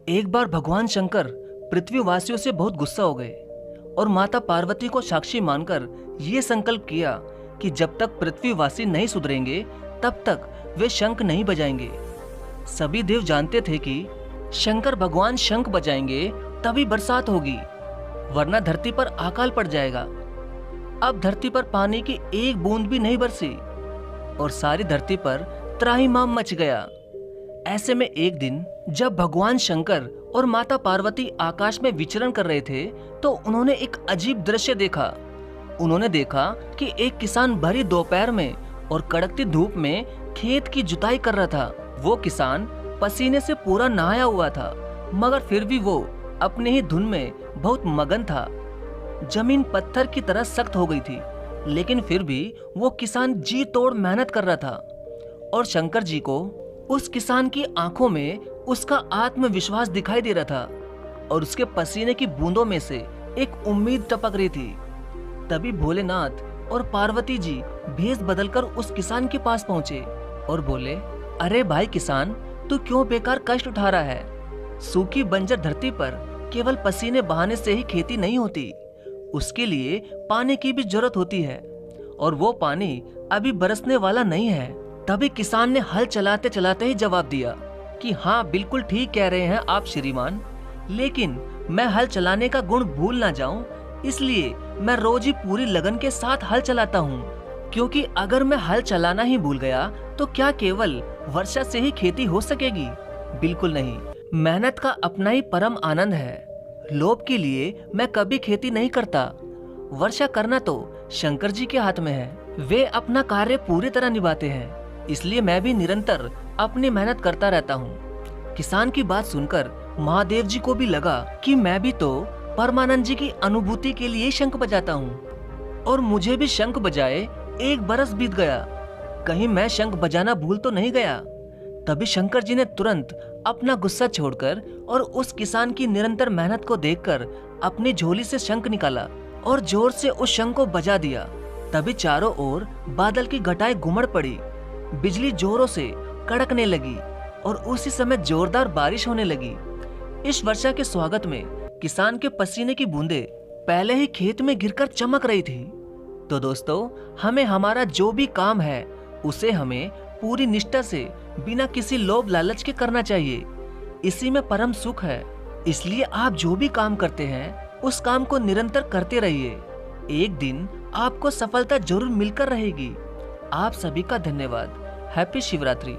एक बार भगवान शंकर पृथ्वीवासियों से बहुत गुस्सा हो गए और माता पार्वती को साक्षी मानकर ये संकल्प किया कि जब तक पृथ्वीवासी नहीं सुधरेंगे तब तक वे शंख नहीं बजाएंगे। सभी देव जानते थे कि शंकर भगवान शंख बजाएंगे तभी बरसात होगी, वरना धरती पर अकाल पड़ जाएगा। अब धरती पर पानी की एक बूंद भी नहीं बरसी और सारी धरती पर त्राहिमाम मच गया। ऐसे में एक दिन जब भगवान शंकर और माता पार्वती आकाश में विचरण कर रहे थे तो उन्होंने एक अजीब दृश्य देखा। उन्होंने देखा कि एक किसान भरी दोपहर में और कड़कती धूप में खेत की जुताई कर रहा था। वो किसान पसीने से पूरा नहाया हुआ था, मगर फिर भी वो अपने ही धुन में बहुत मगन था। जमीन पत्थर की तरह सख्त हो गई थी, लेकिन फिर भी वो किसान जी तोड़ मेहनत कर रहा था और शंकर जी को उस किसान की आंखों में उसका आत्मविश्वास दिखाई दे रहा था और उसके पसीने की बूंदों में से एक उम्मीद टपक रही थी। तभी भोलेनाथ और पार्वती जी भेष बदलकर उस किसान के पास पहुंचे और बोले, अरे भाई किसान, तू क्यों बेकार कष्ट उठा रहा है? सूखी बंजर धरती पर केवल पसीने बहाने से ही खेती नहीं होती, उसके लिए पानी की भी जरूरत होती है और वो पानी अभी बरसने वाला नहीं है। तभी किसान ने हल चलाते चलाते ही जवाब दिया कि हाँ, बिल्कुल ठीक कह रहे हैं आप श्रीमान, लेकिन मैं हल चलाने का गुण भूल ना जाऊं, इसलिए मैं रोज ही पूरी लगन के साथ हल चलाता हूँ। क्योंकि अगर मैं हल चलाना ही भूल गया तो क्या केवल वर्षा से ही खेती हो सकेगी? बिल्कुल नहीं। मेहनत का अपना ही परम आनंद है। लोभ के लिए मैं कभी खेती नहीं करता। वर्षा करना तो शंकर जी के हाथ में है, वे अपना कार्य पूरी तरह निभाते हैं, इसलिए मैं भी निरंतर अपनी मेहनत करता रहता हूँ। किसान की बात सुनकर महादेव जी को भी लगा कि मैं भी तो परमानंद जी की अनुभूति के लिए शंख बजाता हूँ और मुझे भी शंख बजाए 1 बरस बीत गया, कहीं मैं शंख बजाना भूल तो नहीं गया। तभी शंकर जी ने तुरंत अपना गुस्सा छोड़कर और उस किसान की निरंतर मेहनत को देखकर अपनी झोली से शंख निकाला और जोर से उस शंख को बजा दिया। तभी चारों ओर बादल की घटाएं घुमड़ पड़ी, बिजली जोरों से कड़कने लगी और उसी समय जोरदार बारिश होने लगी। इस वर्षा के स्वागत में किसान के पसीने की बूंदें पहले ही खेत में गिरकर चमक रही थी। तो दोस्तों, हमें हमारा जो भी काम है उसे हमें पूरी निष्ठा से बिना किसी लोभ लालच के करना चाहिए, इसी में परम सुख है। इसलिए आप जो भी काम करते हैं उस काम को निरंतर करते रहिए, एक दिन आपको सफलता जरूर मिलकर रहेगी। आप सभी का धन्यवाद। हैप्पी शिवरात्रि।